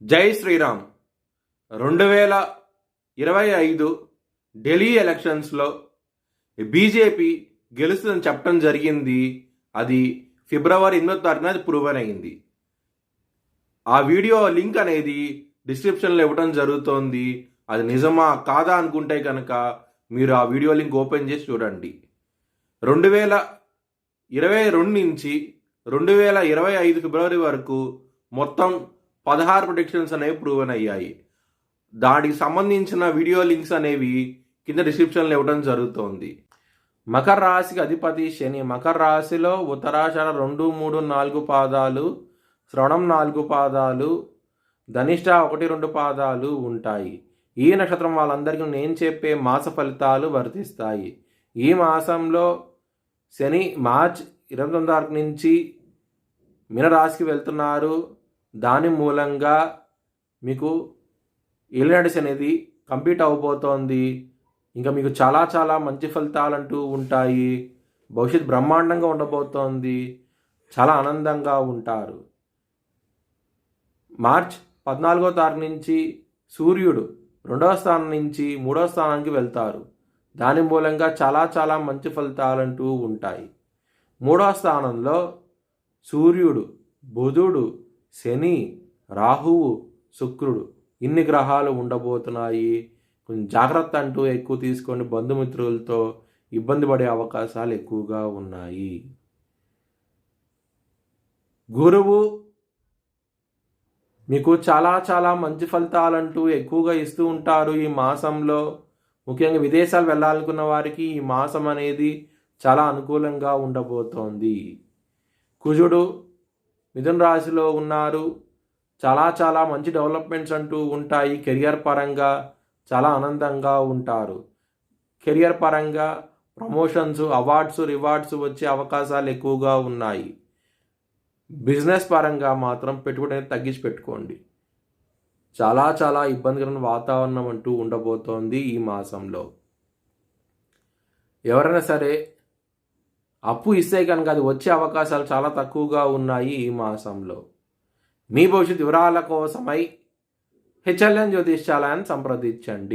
జై శ్రీరామ్. 2025 ఢిల్లీ ఎలక్షన్స్లో బీజేపీ గెలుస్తుందని చెప్పడం జరిగింది. అది ఫిబ్రవరి 8వ తారీఖున ప్రూవ్ అయింది. ఆ వీడియో లింక్ అనేది డిస్క్రిప్షన్లో ఇవ్వడం జరుగుతోంది. అది నిజమా కాదా అనుకుంటే కనుక మీరు ఆ వీడియో లింక్ ఓపెన్ చేసి చూడండి. 2022 నుంచి 2025 ఫిబ్రవరి వరకు మొత్తం 16 ప్రొడిక్షన్స్ అనేవి ప్రూవన్ అయ్యాయి. దానికి సంబంధించిన వీడియో లింక్స్ అనేవి కింద డిస్క్రిప్షన్లో ఇవ్వడం జరుగుతోంది. మకర రాశికి అధిపతి శని. మకర రాశిలో ఉత్తరాషాఢ 2, 3, 4 పాదాలు, శ్రవణం 4 పాదాలు, ధనిష్ట 1, 2 పాదాలు ఉంటాయి. ఈ నక్షత్రం వాళ్ళందరికీ నేను చెప్పే మాస ఫలితాలు వర్తిస్తాయి. ఈ మాసంలో శని మార్చ్ 29 తారీఖు నుంచి మీనరాశికి వెళ్తున్నారు. దాని మూలంగా మీకు ఏలినాటి శని అనేది కంప్లీట్ అవబోతోంది. ఇంకా మీకు చాలా చాలా మంచి ఫలితాలంటూ ఉంటాయి. భవిష్యత్ బ్రహ్మాండంగా ఉండబోతోంది. చాలా ఆనందంగా ఉంటారు. మార్చ్ 14వ తారీఖు నుంచి సూర్యుడు 2వ స్థానం నుంచి 3వ స్థానానికి వెళ్తారు. దాని మూలంగా చాలా చాలా మంచి ఫలితాలంటూ ఉంటాయి. 3వ స్థానంలో సూర్యుడు, బుధుడు, శని, రాహువు, శుక్రుడు ఇన్ని గ్రహాలు ఉండబోతున్నాయి. కొంచెం జాగ్రత్త అంటూ ఎక్కువ తీసుకొని బంధుమిత్రులతో ఇబ్బంది పడే అవకాశాలు ఎక్కువగా ఉన్నాయి. గురువు మీకు చాలా చాలా మంచి ఫలితాలంటూ ఎక్కువగా ఇస్తూ ఉంటారు ఈ మాసంలో. ముఖ్యంగా విదేశాలు వెళ్ళాలనుకున్న వారికి ఈ మాసం అనేది చాలా అనుకూలంగా ఉండబోతోంది. కుజుడు మిథున రాశిలో ఉన్నారు. చాలా చాలా మంచి డెవలప్మెంట్స్ అంటూ ఉంటాయి. కెరియర్ పరంగా చాలా ఆనందంగా ఉంటారు. కెరియర్ పరంగా ప్రమోషన్స్, అవార్డ్స్, రివార్డ్స్ వచ్చే అవకాశాలు ఎక్కువగా ఉన్నాయి. బిజినెస్ పరంగా మాత్రం పెట్టుబడి అనేది తగ్గించి పెట్టుకోండి. చాలా చాలా ఇబ్బందికరమైన వాతావరణం అంటూ ఉండబోతోంది ఈ మాసంలో. ఎవరైనా సరే అప్పు ఇస్తే కనుక అది వచ్చే అవకాశాలు చాలా తక్కువగా ఉన్నాయి ఈ మాసంలో. మీ భవిష్యత్ వివరాల కోసమై హెచ్ఎల్ఎన్ జ్యోతిష్యాలయాన్ని సంప్రదించండి.